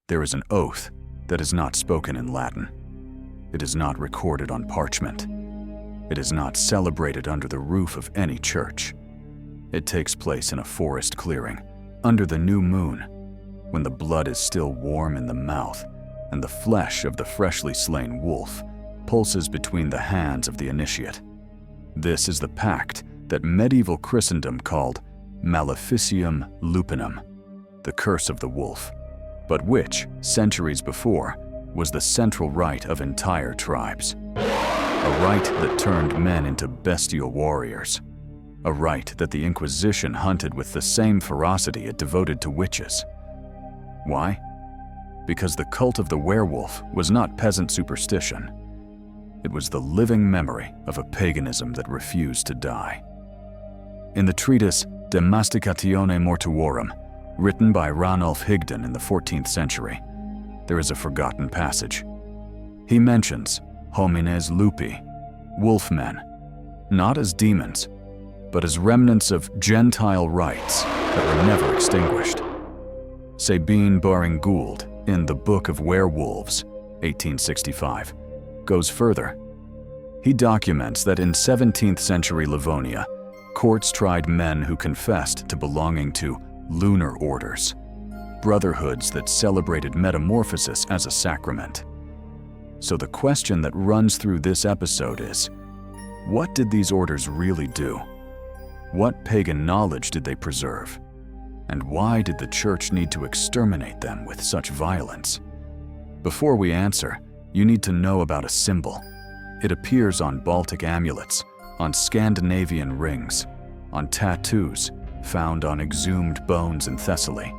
There is an oath that is not spoken in Latin. It is not recorded on parchment. It is not celebrated under the roof of any church. It takes place in a forest clearing, under the new moon, when the blood is still warm in the mouth and the flesh of the freshly slain wolf pulses between the hands of the initiate. This is the pact that medieval Christendom called Maleficium Lupinum, the curse of the wolf, but which, centuries before, was the central rite of entire tribes. A rite that turned men into bestial warriors. A rite that the Inquisition hunted with the same ferocity it devoted to witches. Why? Because the cult of the werewolf was not peasant superstition. It was the living memory of a paganism that refused to die. In the treatise De Masticatione Mortuorum, written by Ranulf Higden in the 14th century, there is a forgotten passage. He mentions homines lupi, wolfmen, not as demons, but as remnants of Gentile rites that were never extinguished. Sabine Baring-Gould, in The Book of Werewolves, 1865, goes further. He documents that in 17th century Livonia, courts tried men who confessed to belonging to lunar orders, brotherhoods that celebrated metamorphosis as a sacrament. So the question that runs through this episode is, what did these orders really do? What pagan knowledge did they preserve? And why did the church need to exterminate them with such violence? Before we answer, you need to know about a symbol. It appears on Baltic amulets, on Scandinavian rings, on tattoos found on exhumed bones in Thessaly.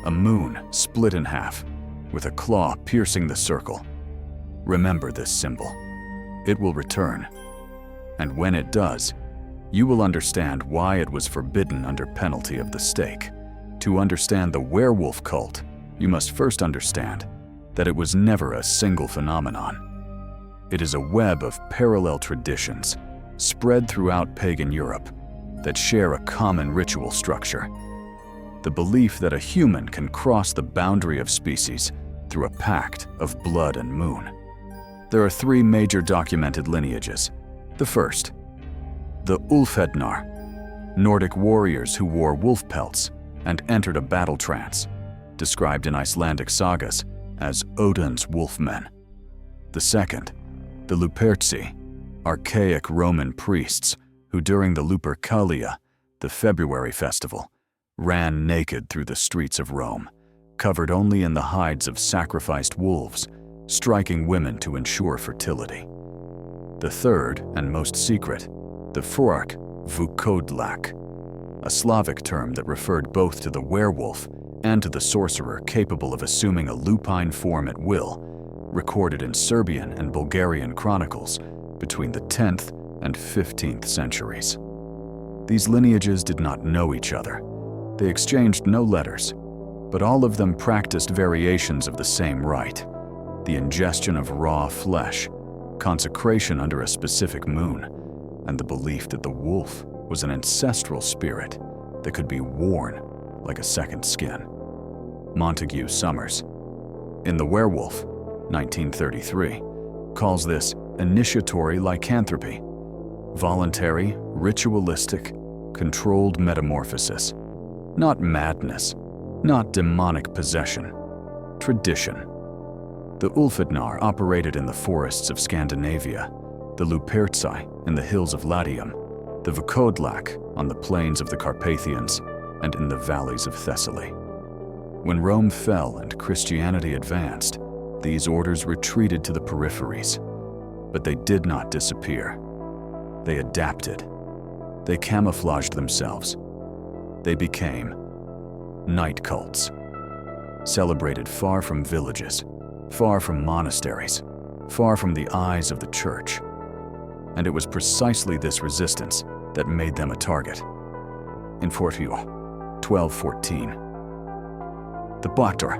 A moon split in half, with a claw piercing the circle. Remember this symbol. It will return. And when it does, you will understand why it was forbidden under penalty of the stake. To understand the werewolf cult, you must first understand that it was never a single phenomenon. It is a web of parallel traditions spread throughout pagan Europe that share a common ritual structure. The belief that a human can cross the boundary of species through a pact of blood and moon. There are three major documented lineages. The first, the Ulfhednar, Nordic warriors who wore wolf pelts and entered a battle trance, described in Icelandic sagas as Odin's wolfmen. The second, the Luperci, archaic Roman priests who during the Lupercalia, the February festival, ran naked through the streets of Rome, covered only in the hides of sacrificed wolves, striking women to ensure fertility. The third, and most secret, the Fork Vukodlak, a Slavic term that referred both to the werewolf and to the sorcerer capable of assuming a lupine form at will, recorded in Serbian and Bulgarian chronicles between the 10th and 15th centuries. These lineages did not know each other. They exchanged no letters, but all of them practiced variations of the same rite: the ingestion of raw flesh, consecration under a specific moon, and the belief that the wolf was an ancestral spirit that could be worn like a second skin. Montague Summers, in The Werewolf, 1933, calls this initiatory lycanthropy, voluntary, ritualistic, controlled metamorphosis. Not madness, not demonic possession, tradition. The Ulfhednar operated in the forests of Scandinavia, the Luperci in the hills of Latium, the Vukodlak on the plains of the Carpathians, and in the valleys of Thessaly. When Rome fell and Christianity advanced, these orders retreated to the peripheries, but they did not disappear. They adapted. They camouflaged themselves. They became night cults, celebrated far from villages, far from monasteries, far from the eyes of the church. And it was precisely this resistance that made them a target. In Fortior, 1214. The Bactor,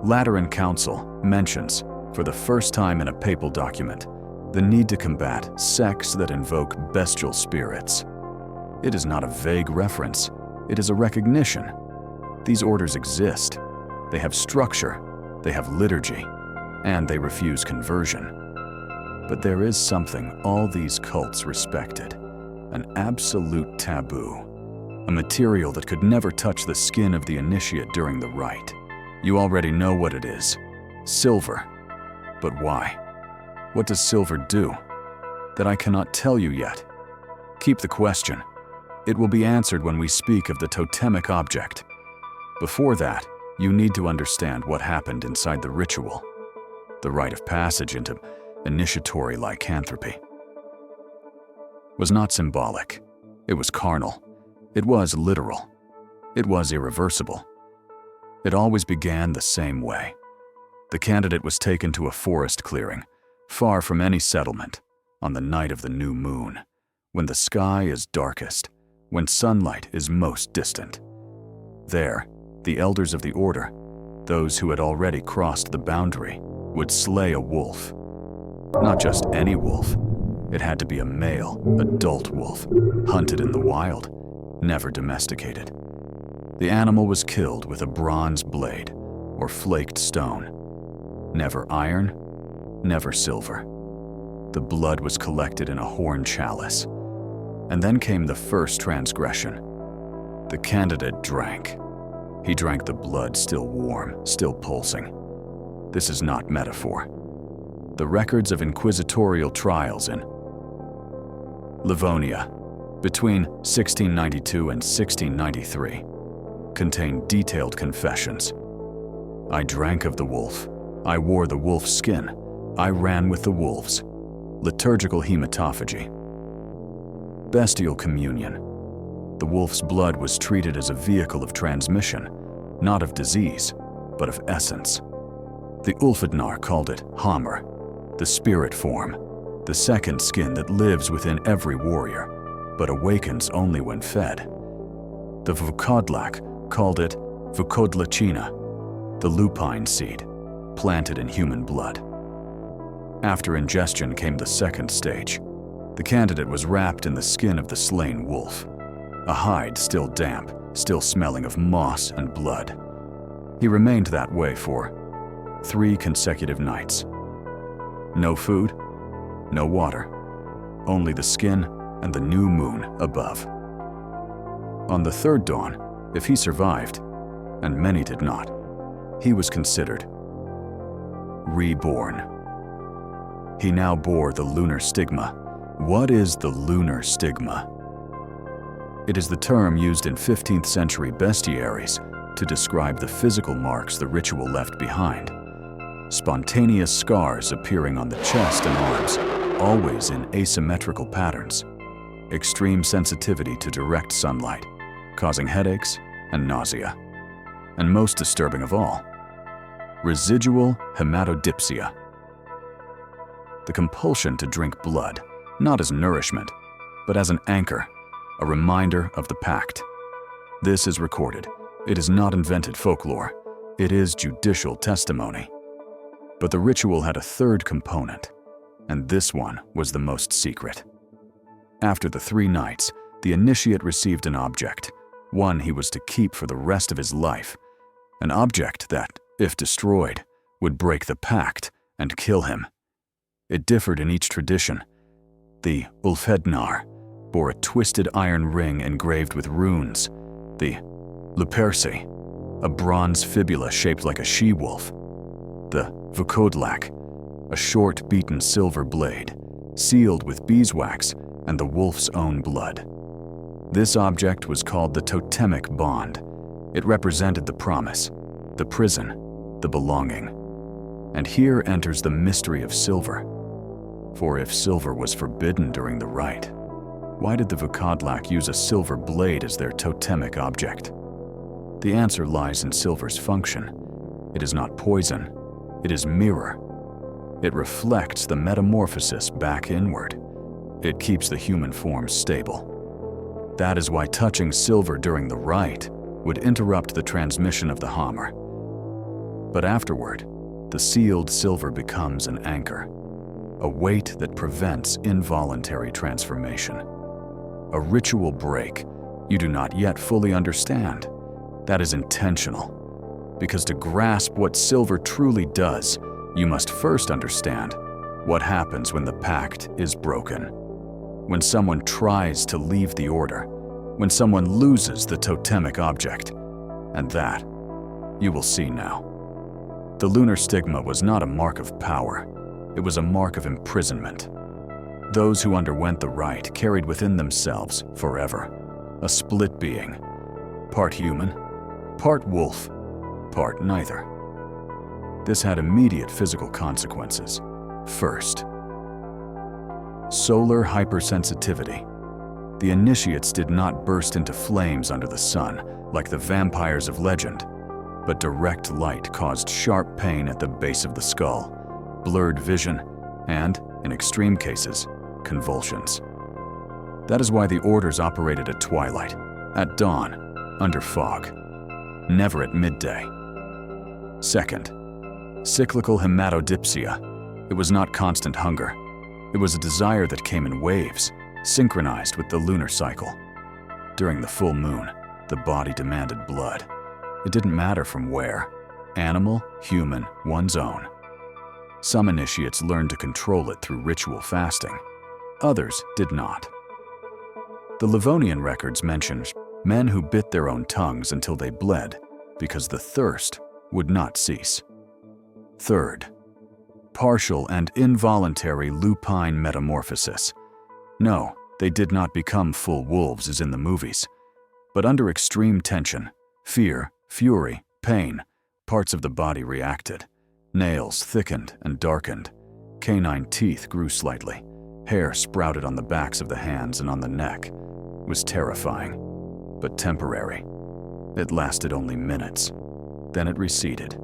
Lateran Council, mentions, for the first time in a papal document, the need to combat sects that invoke bestial spirits. It is not a vague reference, it is a recognition. These orders exist. They have structure, they have liturgy, and they refuse conversion. But there is something all these cults respected, an absolute taboo, a material that could never touch the skin of the initiate during the rite. You already know what it is: silver. But why? What does silver do? That I cannot tell you yet. Keep the question. It will be answered when we speak of the totemic object. Before that, you need to understand what happened inside the ritual, the rite of passage into initiatory lycanthropy. Was not symbolic. It was carnal. It was literal. It was irreversible. It always began the same way. The candidate was taken to a forest clearing, far from any settlement, on the night of the new moon, when the sky is darkest, when sunlight is most distant. There, the elders of the order, those who had already crossed the boundary, would slay a wolf. Not just any wolf. It had to be a male, adult wolf, hunted in the wild, never domesticated. The animal was killed with a bronze blade or flaked stone. Never iron, never silver. The blood was collected in a horn chalice. And then came the first transgression. The candidate drank. He drank the blood still warm, still pulsing. This is not metaphor. The records of inquisitorial trials in Livonia between 1692 and 1693 contain detailed confessions. I drank of the wolf. I wore the wolf's skin. I ran with the wolves. Liturgical hematophagy. Bestial communion. The wolf's blood was treated as a vehicle of transmission, not of disease, but of essence. The Ulfhednar called it Hamr, the spirit form, the second skin that lives within every warrior, but awakens only when fed. The Vukodlak called it Vukodlacina, the lupine seed, planted in human blood. After ingestion came the second stage. The candidate was wrapped in the skin of the slain wolf, a hide still damp, still smelling of moss and blood. He remained that way for 3 consecutive nights. No food, no water, only the skin and the new moon above. On the third dawn, if he survived, and many did not, he was considered reborn. He now bore the lunar stigma. What is the lunar stigma? It is the term used in 15th century bestiaries to describe the physical marks the ritual left behind. Spontaneous scars appearing on the chest and arms, always in asymmetrical patterns. Extreme sensitivity to direct sunlight, causing headaches and nausea. And most disturbing of all, residual hematodipsia. The compulsion to drink blood, not as nourishment, but as an anchor, a reminder of the pact. This is recorded. It is not invented folklore. It is judicial testimony. But the ritual had a third component, and this one was the most secret. After the 3 nights, the initiate received an object, one he was to keep for the rest of his life, an object that, if destroyed, would break the pact and kill him. It differed in each tradition. The Ulfhednar bore a twisted iron ring engraved with runes. The Luperci, a bronze fibula shaped like a she-wolf. The Vukodlak, a short beaten silver blade, sealed with beeswax and the wolf's own blood. This object was called the totemic bond. It represented the promise, the prison, the belonging. And here enters the mystery of silver. For if silver was forbidden during the rite, why did the Vukodlak use a silver blade as their totemic object? The answer lies in silver's function. It is not poison, it is mirror. It reflects the metamorphosis back inward. It keeps the human form stable. That is why touching silver during the rite would interrupt the transmission of the Hamr. But afterward, the sealed silver becomes an anchor, a weight that prevents involuntary transformation. A ritual break you do not yet fully understand. That is intentional. because to grasp what silver truly does, you must first understand what happens when the pact is broken. When someone tries to leave the order, when someone loses the totemic object, and that you will see now. The lunar stigma was not a mark of power, it was a mark of imprisonment. Those who underwent the rite carried within themselves forever a split being, part human, part wolf, part neither. This had immediate physical consequences. First, solar hypersensitivity. The initiates did not burst into flames under the sun like the vampires of legend, but direct light caused sharp pain at the base of the skull, blurred vision, and, in extreme cases, convulsions. That is why the orders operated at twilight, at dawn, under fog, never at midday. Second, cyclical hematodipsia. It was not constant hunger. It was a desire that came in waves, synchronized with the lunar cycle. During the full moon, the body demanded blood. It didn't matter from where, animal, human, one's own. Some initiates learned to control it through ritual fasting. Others did not. The Livonian records mention men who bit their own tongues until they bled because the thirst would not cease. Third, partial and involuntary lupine metamorphosis. No, they did not become full wolves as in the movies, but under extreme tension, fear, fury, pain, parts of the body reacted. Nails thickened and darkened. Canine teeth grew slightly. Hair sprouted on the backs of the hands and on the neck. It was terrifying, but temporary. It lasted only minutes. Then it receded.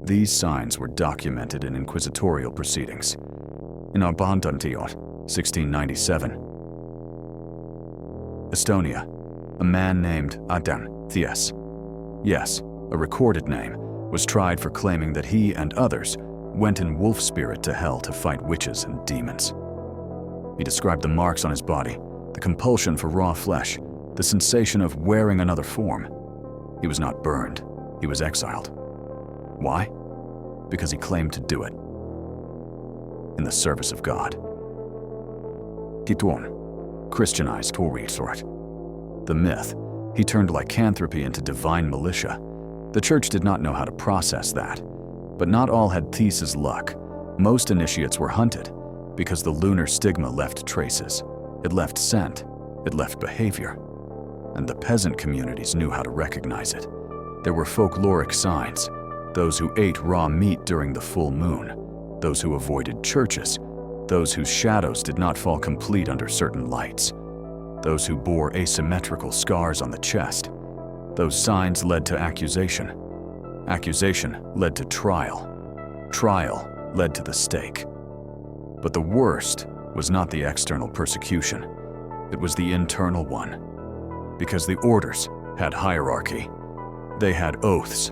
These signs were documented in inquisitorial proceedings. In Abundantiot, 1697. Estonia, a man named Thiess, yes, a recorded name, was tried for claiming that he and others went in wolf spirit to hell to fight witches and demons. He described the marks on his body, the compulsion for raw flesh, the sensation of wearing another form. He was not burned, he was exiled. Why? Because he claimed to do it in the service of God. Kiton, Christianized Torisort. The myth, he turned lycanthropy into divine militia. The church did not know how to process that. But not all had Thiess's luck. Most initiates were hunted because the lunar stigma left traces. It left scent, it left behavior. And the peasant communities knew how to recognize it. There were folkloric signs. Those who ate raw meat during the full moon, those who avoided churches, those whose shadows did not fall complete under certain lights, those who bore asymmetrical scars on the chest. Those signs led to accusation. Accusation led to trial. Trial led to the stake. But the worst was not the external persecution. It was the internal one. Because the orders had hierarchy. They had oaths.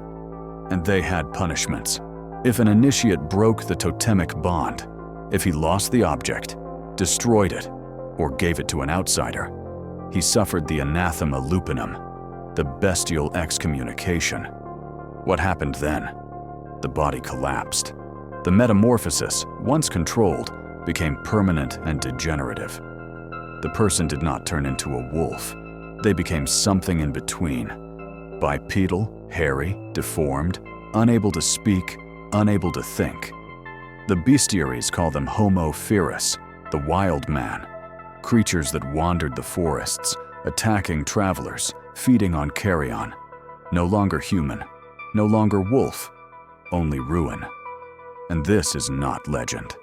And they had punishments. If an initiate broke the totemic bond, if he lost the object, destroyed it, or gave it to an outsider, he suffered the anathema Lupinum, the bestial excommunication. What happened then? The body collapsed. The metamorphosis, once controlled, became permanent and degenerative. The person did not turn into a wolf. They became something in between. Bipedal, hairy, deformed, unable to speak, unable to think. The bestiaries call them Homo ferus, the wild man, creatures that wandered the forests, attacking travelers, feeding on carrion. No longer human, no longer wolf, only ruin. And this is not legend.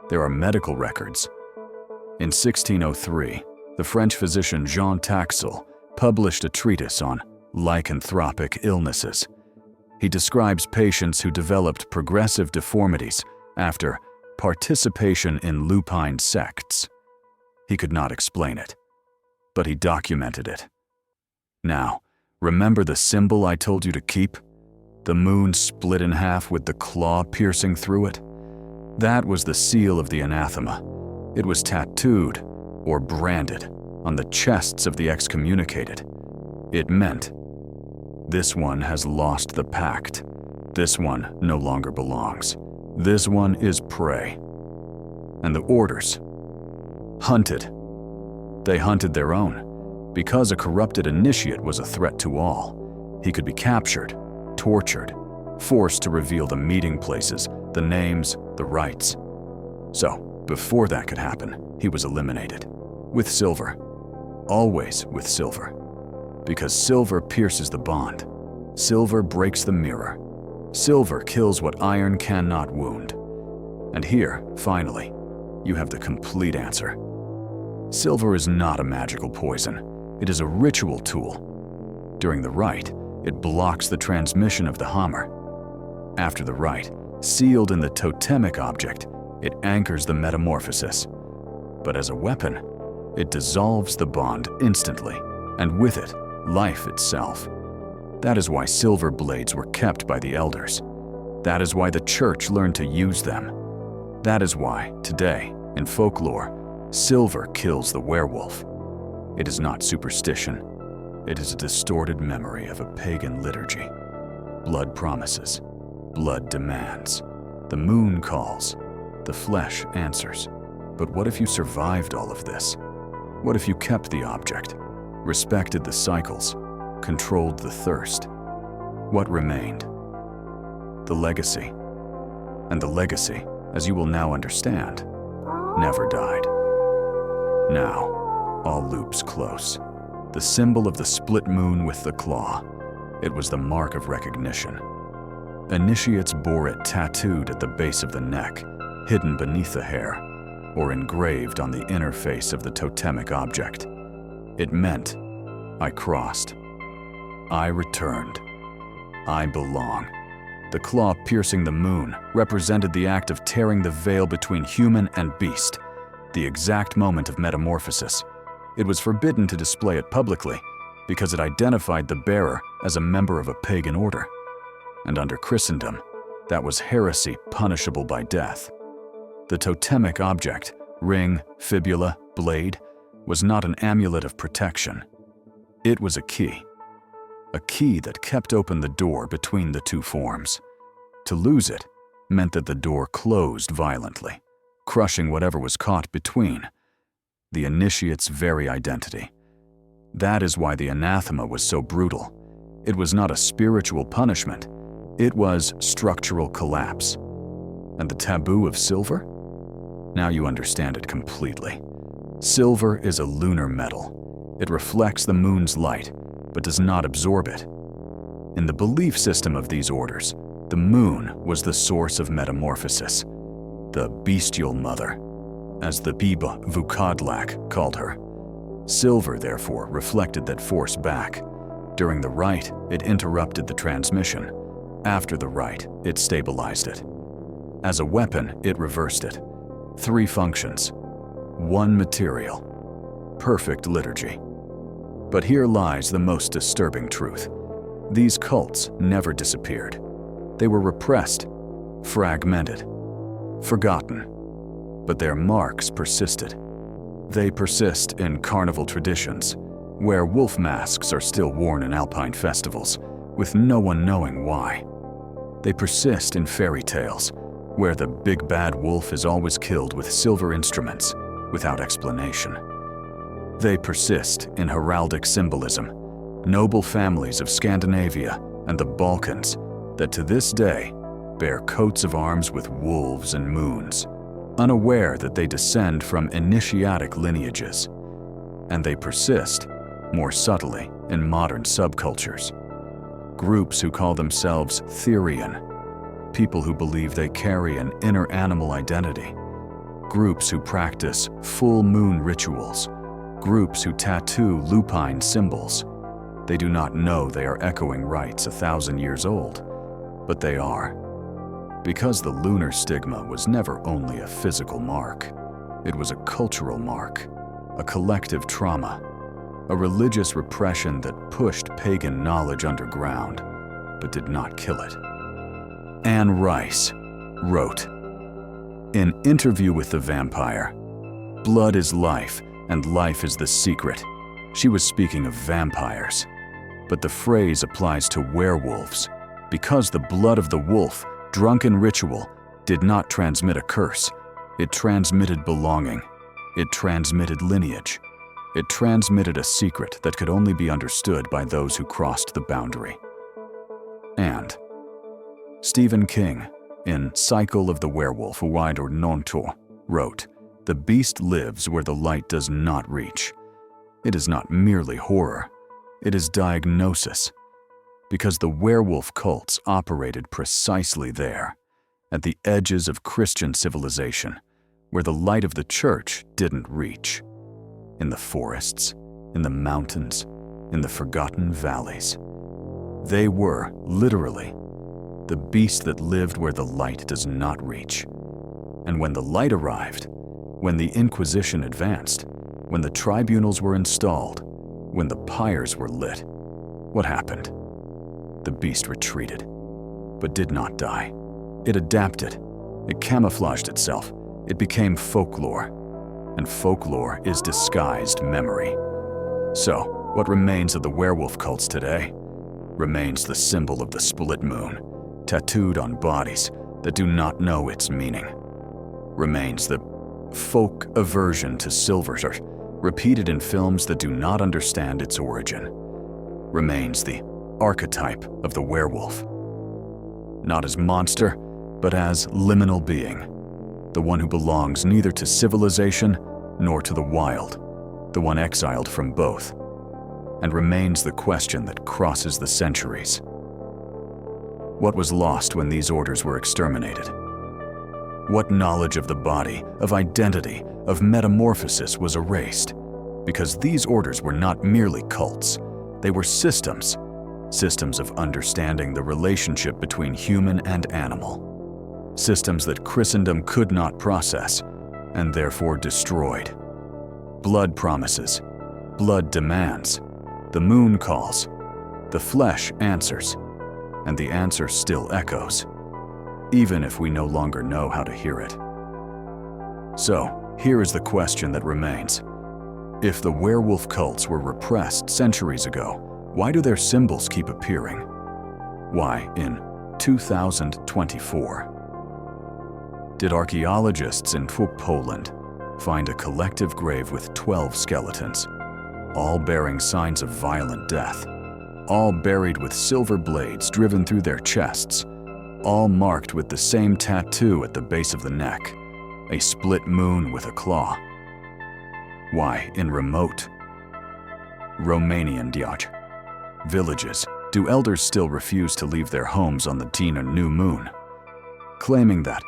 There are medical records. In 1603, the French physician Jean Taxil published a treatise on lycanthropic illnesses. He describes patients who developed progressive deformities after participation in lupine sects. He could not explain it, but he documented it. Now, remember the symbol I told you to keep? The moon split in half with the claw piercing through it? That was the seal of the anathema. It was tattooed, or branded, on the chests of the excommunicated. It meant This one has lost the pact. This one no longer belongs. This one is prey. And the orders? Hunted. They hunted their own. Because a corrupted initiate was a threat to all, he could be captured, tortured, forced to reveal the meeting places, the names, the rites. So, before that could happen, he was eliminated. With silver. Always with silver. Because silver pierces the bond. Silver breaks the mirror. Silver kills what iron cannot wound. And here, finally, you have the complete answer. Silver is not a magical poison. It is a ritual tool. During the rite, it blocks the transmission of the hammer. After the rite, sealed in the totemic object, it anchors the metamorphosis. But as a weapon, it dissolves the bond instantly, and with it, life itself. That is why silver blades were kept by the elders. That is why the church learned to use them. That is why, today, in folklore, silver kills the werewolf. It is not superstition. It is a distorted memory of a pagan liturgy. Blood promises. Blood demands. The moon calls. The flesh answers. But what if you survived all of this? What if you kept the object, respected the cycles, controlled the thirst? What remained? The legacy. And the legacy, as you will now understand, never died. Now, all loops close. The symbol of the split moon with the claw. It was the mark of recognition. Initiates bore it tattooed at the base of the neck, hidden beneath the hair, or engraved on the inner face of the totemic object. It meant, I crossed. I returned. I belong. The claw piercing the moon represented the act of tearing the veil between human and beast, the exact moment of metamorphosis. It was forbidden to display it publicly because it identified the bearer as a member of a pagan order. And under Christendom, that was heresy punishable by death. The totemic object, ring, fibula, blade, was not an amulet of protection. It was a key that kept open the door between the two forms. To lose it meant that the door closed violently, crushing whatever was caught between, the initiate's very identity. That is why the anathema was so brutal. It was not a spiritual punishment. It was structural collapse. And the taboo of silver? Now you understand it completely. Silver is a lunar metal. It reflects the moon's light, but does not absorb it. In the belief system of these orders, the moon was the source of metamorphosis, the bestial mother, as the Biba Vukodlak called her. Silver, therefore, reflected that force back. During the rite, it interrupted the transmission. After the rite, it stabilized it. As a weapon, it reversed it. 3 functions. 1 material. Perfect liturgy. But here lies the most disturbing truth. These cults never disappeared. They were repressed, fragmented, forgotten. But their marks persisted. They persist in carnival traditions, where wolf masks are still worn in alpine festivals, with no one knowing why. They persist in fairy tales, where the big bad wolf is always killed with silver instruments, without explanation. They persist in heraldic symbolism, noble families of Scandinavia and the Balkans that to this day bear coats of arms with wolves and moons, unaware that they descend from initiatic lineages. And they persist, more subtly, in modern subcultures. Groups who call themselves Therian, people who believe they carry an inner animal identity. Groups who practice full moon rituals. Groups who tattoo lupine symbols. They do not know they are echoing rites 1,000 years old, but they are. Because the lunar stigma was never only a physical mark, it was a cultural mark, a collective trauma, a religious repression that pushed pagan knowledge underground, but did not kill it. Anne Rice wrote, in Interview with the Vampire, "Blood is life, and life is the secret." She was speaking of vampires. but the phrase applies to werewolves because the blood of the wolf, drunk in ritual, did not transmit a curse. It transmitted belonging. It transmitted lineage. It transmitted a secret that could only be understood by those who crossed the boundary. And Stephen King, in Cycle of the Werewolf, or Nonto, wrote, "The beast lives where the light does not reach." It is not merely horror, it is diagnosis, because the werewolf cults operated precisely there, at the edges of Christian civilization, where the light of the church didn't reach. In the forests, in the mountains, in the forgotten valleys. They were, literally, the beast that lived where the light does not reach. And when the light arrived, when the Inquisition advanced, when the tribunals were installed, when the pyres were lit, what happened? The beast retreated, but did not die. It adapted. It camouflaged itself. It became folklore. And folklore is disguised memory. So, what remains of the werewolf cults today? Remains the symbol of the split moon, tattooed on bodies that do not know its meaning. Remains the folk aversion to silver, repeated in films that do not understand its origin. Remains the archetype of the werewolf. Not as monster, but as liminal being. The one who belongs neither to civilization nor to the wild, the one exiled from both. And remains the question that crosses the centuries. What was lost when these orders were exterminated? What knowledge of the body, of identity, of metamorphosis was erased? Because these orders were not merely cults, they were systems. Systems of understanding the relationship between human and animal. Systems that Christendom could not process, and therefore destroyed. Blood promises, blood demands, the moon calls, the flesh answers, and the answer still echoes, even if we no longer know how to hear it. So, here is the question that remains. If the werewolf cults were repressed centuries ago, why do their symbols keep appearing? Why, in 2024, did archaeologists in Poland find a collective grave with 12 skeletons, all bearing signs of violent death, all buried with silver blades driven through their chests, all marked with the same tattoo at the base of the neck, a split moon with a claw? Why, in remote Romanian villages, do elders still refuse to leave their homes on the Tina new moon, claiming that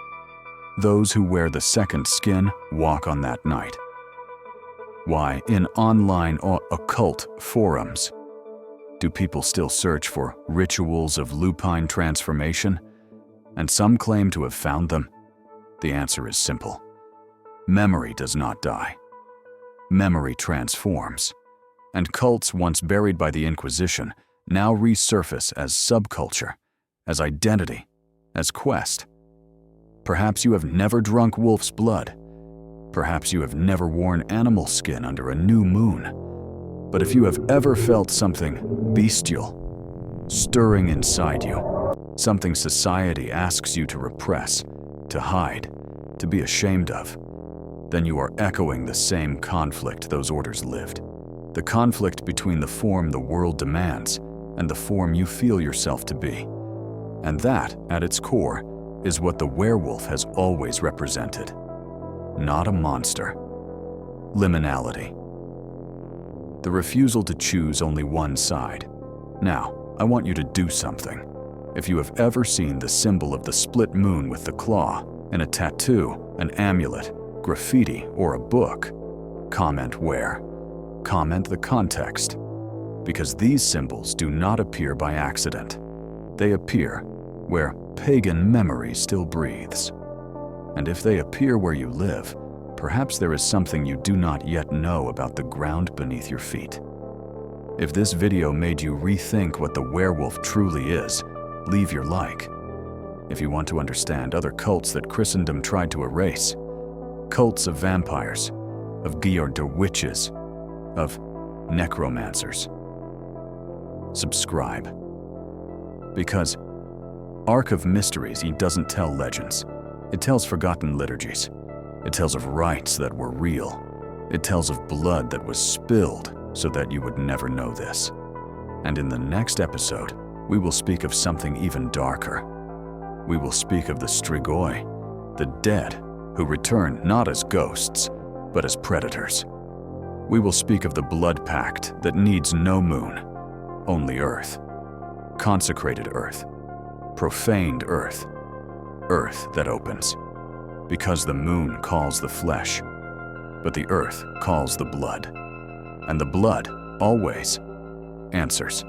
those who wear the second skin walk on that night? Why, in online occult forums, do people still search for rituals of lupine transformation, and some claim to have found them? The answer is simple. Memory does not die. Memory transforms, and cults once buried by the Inquisition now resurface as subculture, as identity, as quest. Perhaps you have never drunk wolf's blood. Perhaps you have never worn animal skin under a new moon. But if you have ever felt something bestial stirring inside you, something society asks you to repress, to hide, to be ashamed of, then you are echoing the same conflict those orders lived. The conflict between the form the world demands and the form you feel yourself to be. And that, at its core, is what the werewolf has always represented. Not a monster. Liminality. The refusal to choose only one side. Now, I want you to do something. If you have ever seen the symbol of the split moon with the claw in a tattoo, an amulet, graffiti, or a book, comment where. Comment the context. Because these symbols do not appear by accident. They appear where pagan memory still breathes. And if they appear where you live, perhaps there is something you do not yet know about the ground beneath your feet. If this video made you rethink what the werewolf truly is, leave your like. If you want to understand other cults that Christendom tried to erase, cults of vampires, of Georg witches, of necromancers, subscribe. Because Ark of Mysteries, he doesn't tell legends. It tells forgotten liturgies. It tells of rites that were real. It tells of blood that was spilled so that you would never know this. And in the next episode, we will speak of something even darker. We will speak of the Strigoi, the dead who return not as ghosts, but as predators. We will speak of the blood pact that needs no moon, only earth. Consecrated earth, profaned earth, earth that opens. Because the moon calls the flesh, but the earth calls the blood. And the blood always answers.